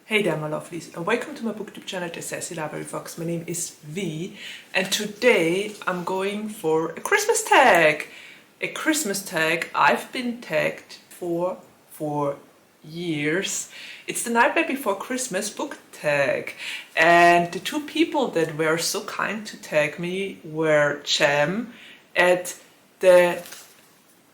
Hey there my lovelies, and welcome to my booktube channel, The Sassy Library Fox. My name is V, and today I'm going for a Christmas tag. A Christmas tag I've been tagged for years. It's the Nightmare Before Christmas book tag, and the two people that were so kind to tag me were Gem at the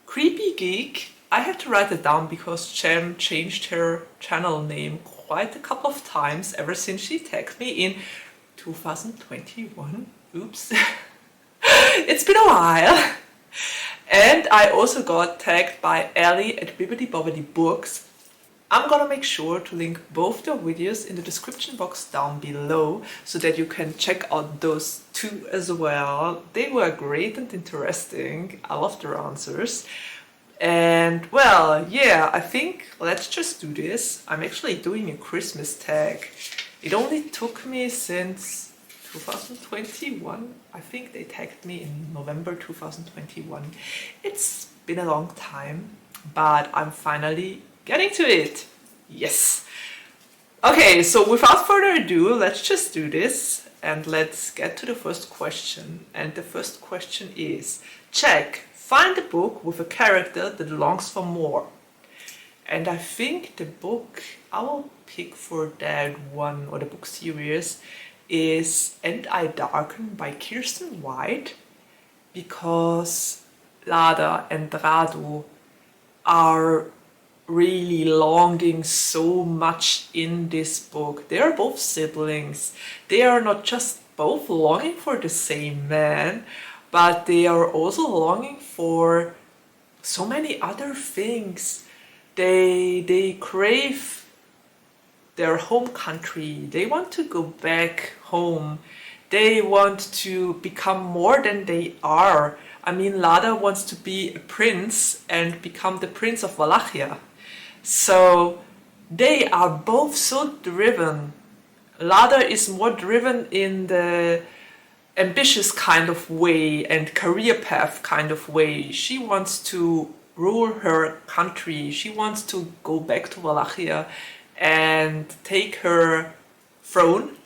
Creepy Geek. I had to write it down because Gem changed her channel name quite a couple of times ever since she tagged me in 2021. Oops. It's been a while. And I also got tagged by Ellie at Bibbidi Bobbidi Books. I'm gonna make sure to link both their videos in the description box down below so that you can check out those two as well. They were great and interesting. I loved their answers. And well, yeah, I think let's just do this. I'm actually doing a Christmas tag. It only took me since 2021. I think they tagged me in November 2021. It's been a long time, but I'm finally getting to it. Yes. Okay, so without further ado, let's just do this and let's get to the first question. And the first question is, check. Find a book with a character that longs for more. And I think the book I will pick for that one, or the book series, is And I Darken by Kirsten White, because Lada and Radu are really longing so much in this book. They are both siblings. They are not just both longing for the same man, but they are also longing for so many other things. They crave their home country. They want to go back home. They want to become more than they are. I mean, Lada wants to be a prince and become the Prince of Wallachia. So they are both so driven. Lada is more driven in the ambitious kind of way and career path kind of way. She wants to rule her country. She wants to go back to Wallachia and take her throne.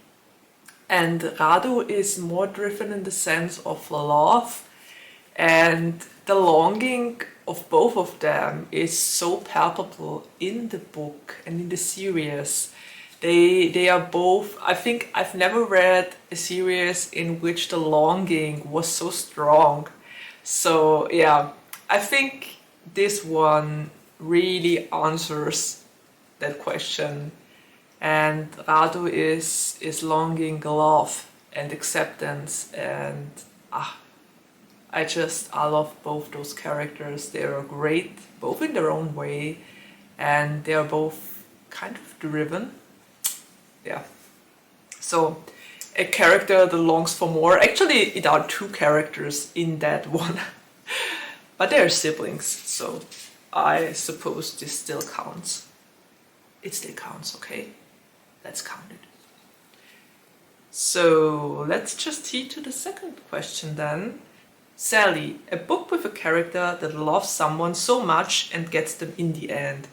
And Radu is more driven in the sense of love, and the longing of both of them is so palpable in the book and in the series. They are both, I think I've never read a series in which the longing was so strong. So yeah, I think this one really answers that question. And Radu is longing love and acceptance, and I love both those characters. They are great, both in their own way, and they are both kind of driven. Yeah, so a character that longs for more. Actually, it are two characters in that one, but they are siblings, so I suppose this still counts. It still counts, okay? Let's count it. So let's just heed to the second question then. Sally, a book with a character that loves someone so much and gets them in the end.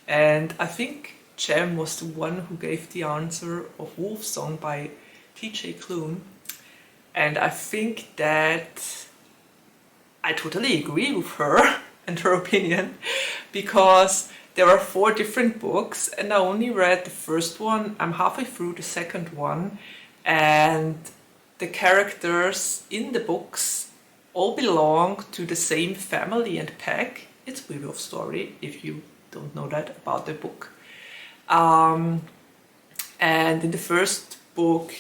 And I think Gem was the one who gave the answer of Wolf Song by T.J. Klune. And I think that I totally agree with her and her opinion, because there are 4 different books and I only read the first one. I'm halfway through the second one, and the characters in the books all belong to the same family and pack. It's a Wheel of Story, if you don't know that about the book. And in the first book,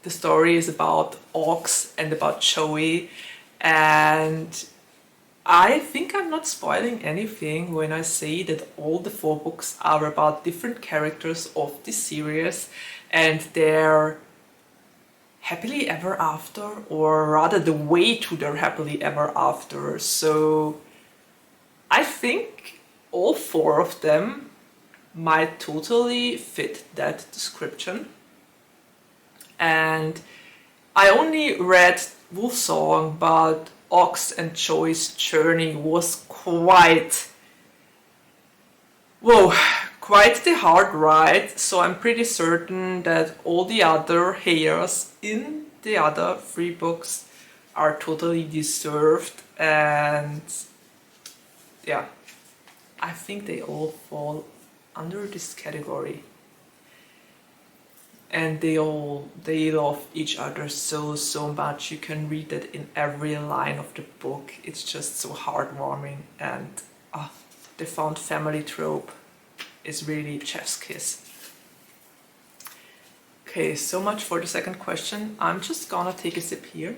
the story is about Ox and about Joey, and I think I'm not spoiling anything when I say that all the 4 books are about different characters of this series and their happily ever after, or rather the way to their happily ever after. So I think all 4 of them might totally fit that description. And I only read Wolf Song, but Ox and Joey's journey was quite quite the hard ride, so I'm pretty certain that all the other hairs in the other 3 books are totally deserved, and yeah, I think they all fall under this category. And they love each other so much. You can read that in every line of the book. It's just so heartwarming, and the found family trope is really chef's kiss. Okay, so much for the second question. I'm just gonna take a sip here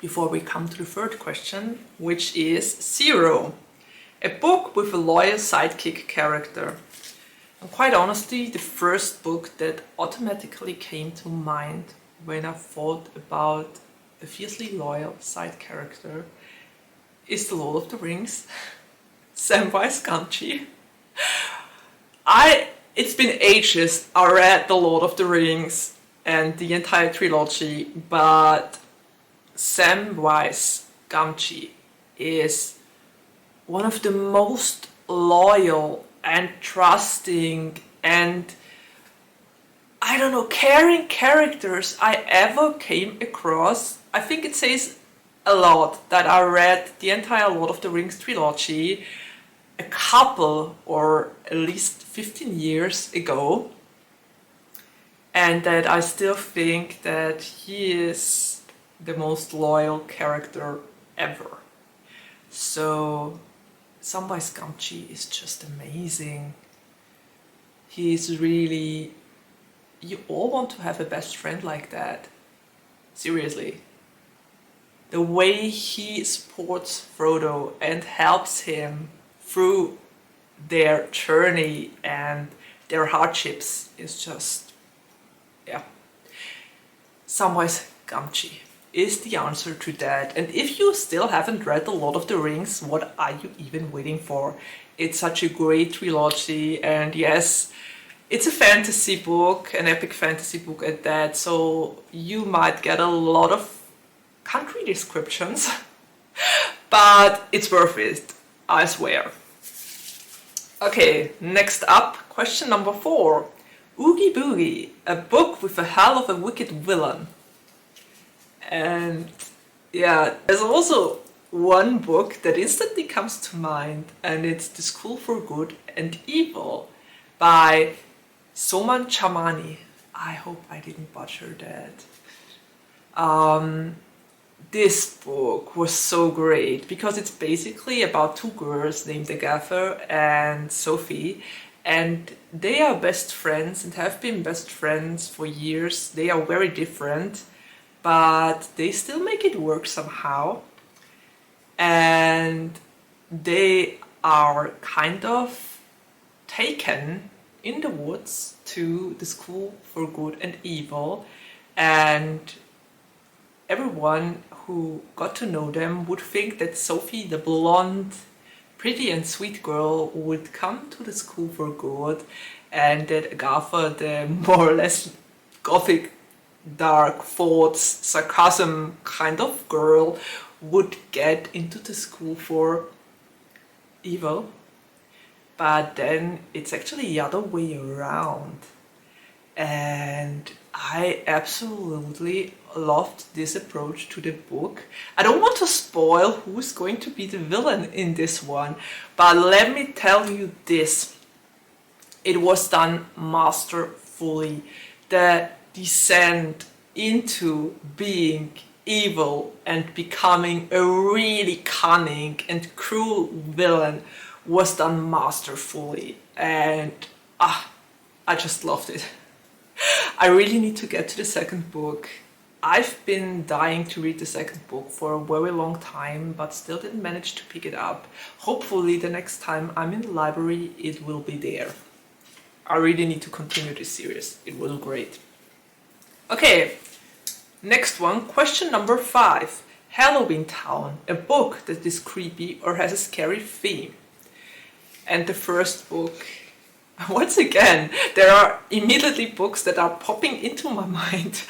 before we come to the third question, which is Zero, a book with a loyal sidekick character. And quite honestly, the first book that automatically came to mind when I thought about a fiercely loyal side character is The Lord of the Rings, Samwise Gamgee. It's been ages I read The Lord of the Rings and the entire trilogy, but Samwise Gamgee is one of the most loyal and trusting and, I don't know, caring characters I ever came across. I think it says a lot that I read the entire Lord of the Rings trilogy a couple or at least 15 years ago, and that I still think that he is the most loyal character ever. So Samwise Gamgee is just amazing. He's really... You all want to have a best friend like that. Seriously. The way he supports Frodo and helps him through their journey and their hardships is just... yeah. Samwise Gamgee is the answer to that. And if you still haven't read The Lord of the Rings, what are you even waiting for? It's such a great trilogy, and yes, it's a fantasy book, an epic fantasy book at that, so you might get a lot of country descriptions, but it's worth it, I swear. Okay, next up, question number 4. Oogie Boogie, a book with a hell of a wicked villain. And yeah, there's also one book that instantly comes to mind, and it's The School for Good and Evil by Soman Chamani. I hope I didn't butcher that. This book was so great because it's basically about 2 girls named Agatha and Sophie, and they are best friends and have been best friends for years. They are very different, but they still make it work somehow, and they are kind of taken in the woods to the School for Good and Evil, and everyone who got to know them would think that Sophie, the blonde, pretty and sweet girl, would come to the School for Good, and that Agatha, the more or less gothic, dark thoughts, sarcasm kind of girl, would get into the School for Evil. But then it's actually the other way around, and I absolutely loved this approach to the book. I don't want to spoil who's going to be the villain in this one, but let me tell you this. It was done masterfully. The descent into being evil and becoming a really cunning and cruel villain was done masterfully, and I just loved it. I really need to get to the second book. I've been dying to read the second book for a very long time, but still didn't manage to pick it up. Hopefully the next time I'm in the library it will be there. I really need to continue this series. It was great. Okay, next one, question number 5. Halloween Town, a book that is creepy or has a scary theme. And the first book, once again, there are immediately books that are popping into my mind.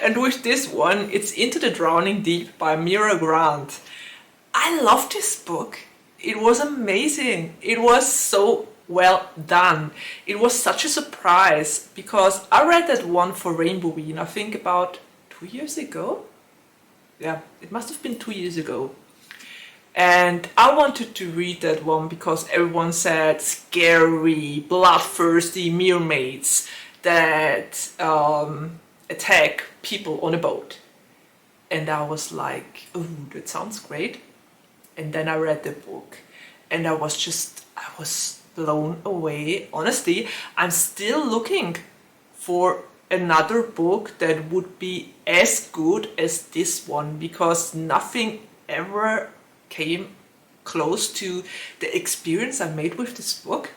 And with this one, it's Into the Drowning Deep by Mira Grant. I love this book. It was amazing. It was so well done. It was such a surprise because I read that one for Rainbow Ween, I think about 2 years ago. Yeah, it must have been 2 years ago. And I wanted to read that one because everyone said scary, bloodthirsty mermaids that attack people on a boat. And I was like, oh, that sounds great. And then I read the book and I was blown away. Honestly, I'm still looking for another book that would be as good as this one because nothing ever came close to the experience I made with this book.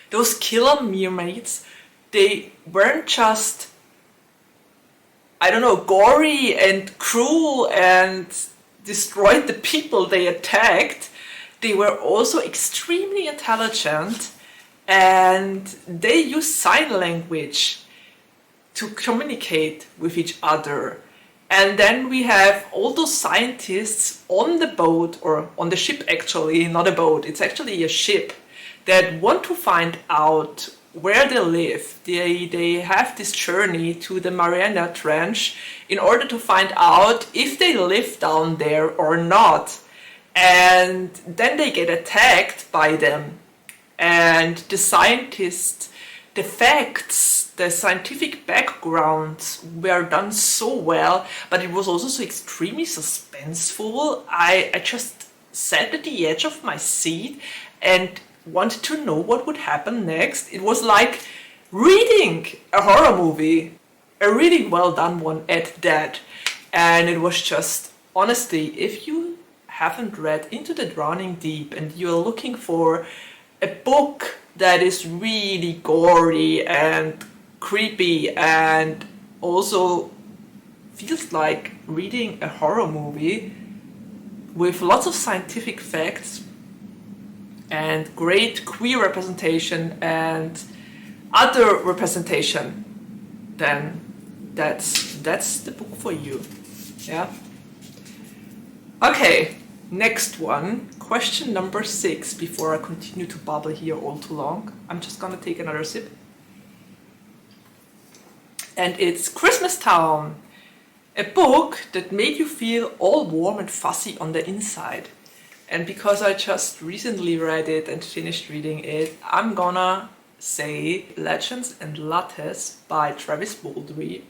Those killer mermaids, they weren't just, I don't know, gory and cruel and destroyed the people they attacked. They were also extremely intelligent and they used sign language to communicate with each other. And then we have all those scientists on the boat, or on the ship actually, not a boat, it's actually a ship, that want to find out where they live. They have this journey to the Mariana Trench in order to find out if they live down there or not. And then they get attacked by them. And the scientists, the facts, the scientific backgrounds were done so well, but it was also so extremely suspenseful. I just sat at the edge of my seat and wanted to know what would happen next. It was like reading a horror movie, a really well done one at that. And it was just, honestly, if you haven't read Into the Drowning Deep and you're looking for a book that is really gory and creepy and also feels like reading a horror movie with lots of scientific facts and great queer representation and other representation, then that's the book for you. Yeah. Okay, next one, question number 6. Before I continue to babble here all too long, I'm just gonna take another sip. And it's Christmas Town, a book that made you feel all warm and fuzzy on the inside. And because I just recently read it and finished reading it, I'm gonna say Legends and Lattes by Travis Baldry.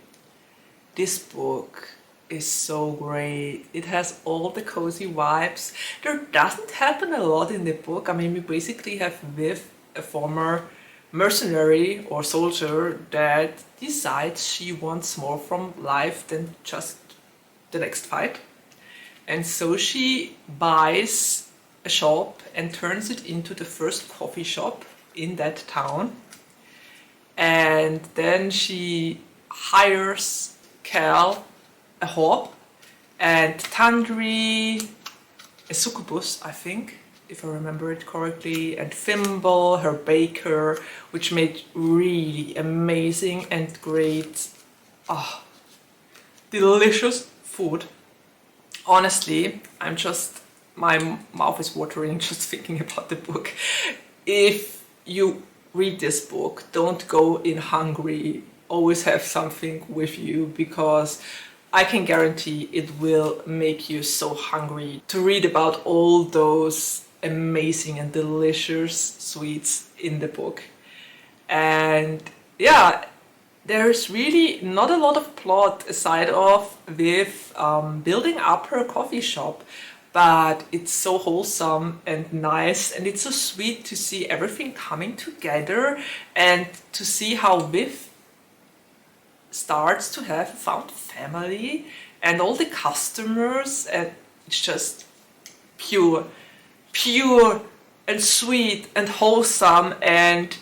This book is so great. It has all the cozy vibes. There doesn't happen a lot in the book. I mean, we basically have Viv, a former mercenary or soldier that decides she wants more from life than just the next fight. And so she buys a shop and turns it into the first coffee shop in that town. And then she hires Cal, a hop, and Tandri, a succubus, I think, if I remember it correctly, and Thimble, her baker, which made really amazing and great, delicious food. Honestly, my mouth is watering just thinking about the book. If you read this book, don't go in hungry. Always have something with you because I can guarantee it will make you so hungry to read about all those amazing and delicious sweets in the book. And yeah, there's really not a lot of plot aside of Viv building up her coffee shop, but it's so wholesome and nice, and it's so sweet to see everything coming together and to see how Viv starts to have a found family and all the customers, and it's just pure and sweet and wholesome and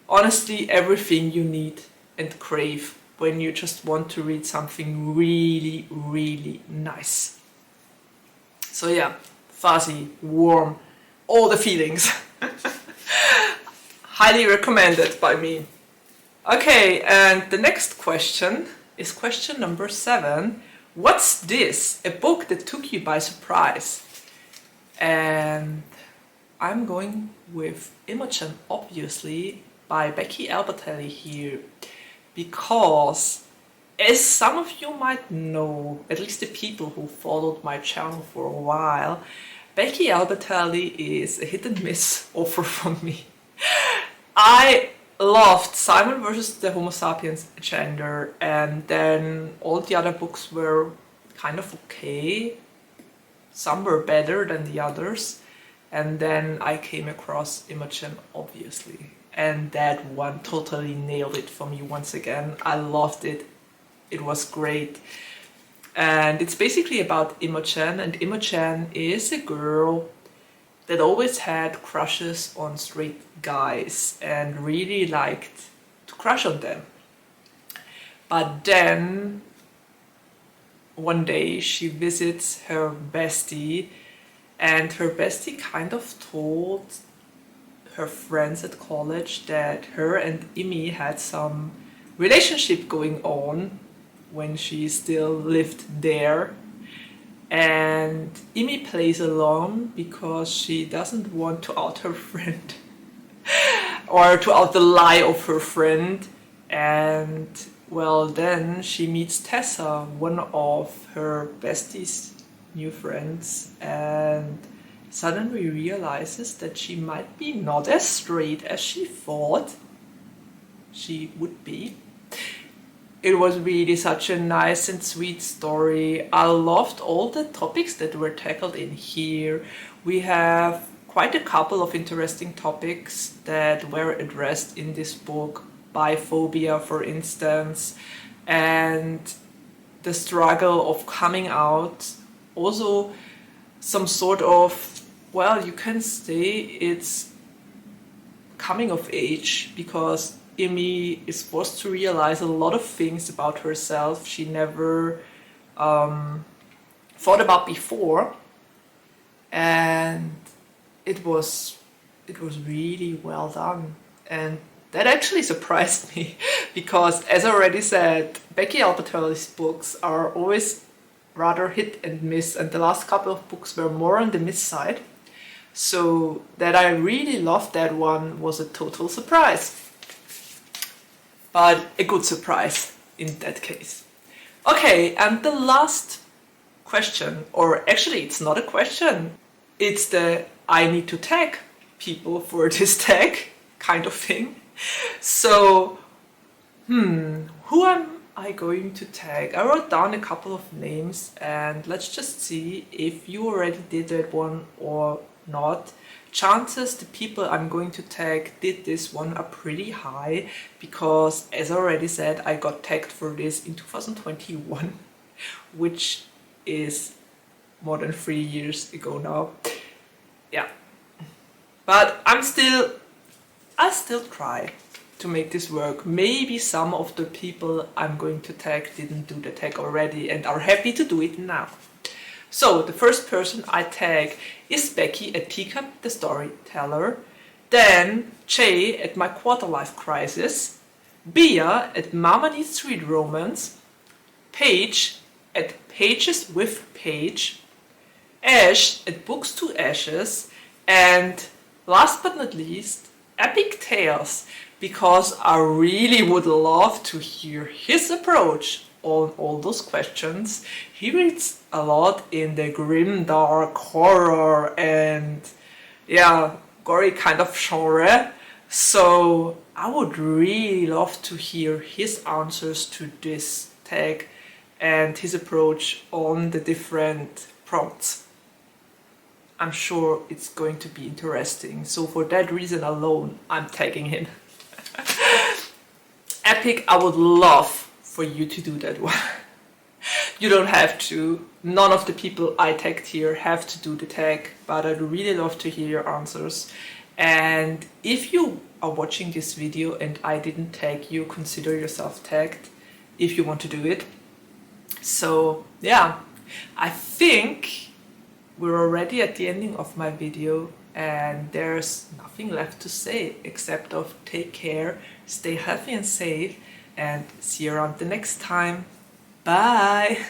honestly everything you need and crave when you just want to read something really, really nice. So yeah, fuzzy, warm, all the feelings. Highly recommended by me. Okay, and the next question is question number 7. What's this? A book that took you by surprise. And I'm going with Imogen, obviously, by Becky Albertelli here, because as some of you might know, at least the people who followed my channel for a while, Becky Albertelli is a hit and miss author for me. I loved Simon versus the Homo sapiens gender, and then all the other books were kind of okay. Some were better than the others. And then I came across Imogen, obviously. And that one totally nailed it for me once again. I loved it. It was great. And it's basically about Imogen, and Imogen is a girl that always had crushes on straight guys and really liked to crush on them. But then one day she visits her bestie, and her bestie kind of told her friends at college that her and Imi had some relationship going on when she still lived there. And Imi plays along because she doesn't want to out her friend or to out the lie of her friend. And well, then she meets Tessa, one of her bestie's new friends, and suddenly realizes that she might be not as straight as she thought she would be. It was really such a nice and sweet story. I loved all the topics that were tackled in here. We have quite a couple of interesting topics that were addressed in this book. Biphobia, for instance, and the struggle of coming out. Also some sort of, well, you can say it's coming of age, because Imi is forced to realize a lot of things about herself she never thought about before, and it was really well done. And that actually surprised me because, as I already said, Becky Albertelli's books are always rather hit and miss, and the last couple of books were more on the miss side. So that I really loved that one was a total surprise. But a good surprise in that case. Okay, and the last question, or actually it's not a question, it's the I need to tag people for this tag kind of thing. So, who am I going to tag? I wrote down a couple of names, and let's just see if you already did that one or not. Chances the people I'm going to tag did this one are pretty high, because as I already said, I got tagged for this in 2021, which is more than 3 years ago now. Yeah, but I'll still try to make this work. Maybe some of the people I'm going to tag didn't do the tag already and are happy to do it now. So the first person I tag is Becky at Teacup the Storyteller, then Jay at My Quarter-Life Crisis, Bia at Mama Needs Sweet Romance, Paige at Pages with Paige, Ash at Books to Ashes, and last but not least, Epic Tales, because I really would love to hear his approach on all those questions. He reads a lot in the grim, dark, horror and gory kind of genre. So I would really love to hear his answers to this tag and his approach on the different prompts. I'm sure it's going to be interesting. So for that reason alone, I'm tagging him. Epic, I would love for you to do that one. You don't have to. None of the people I tagged here have to do the tag, but I'd really love to hear your answers. And if you are watching this video and I didn't tag you, consider yourself tagged if you want to do it. So yeah, I think we're already at the ending of my video, and there's nothing left to say except of take care, stay healthy and safe, and see you around the next time. Bye!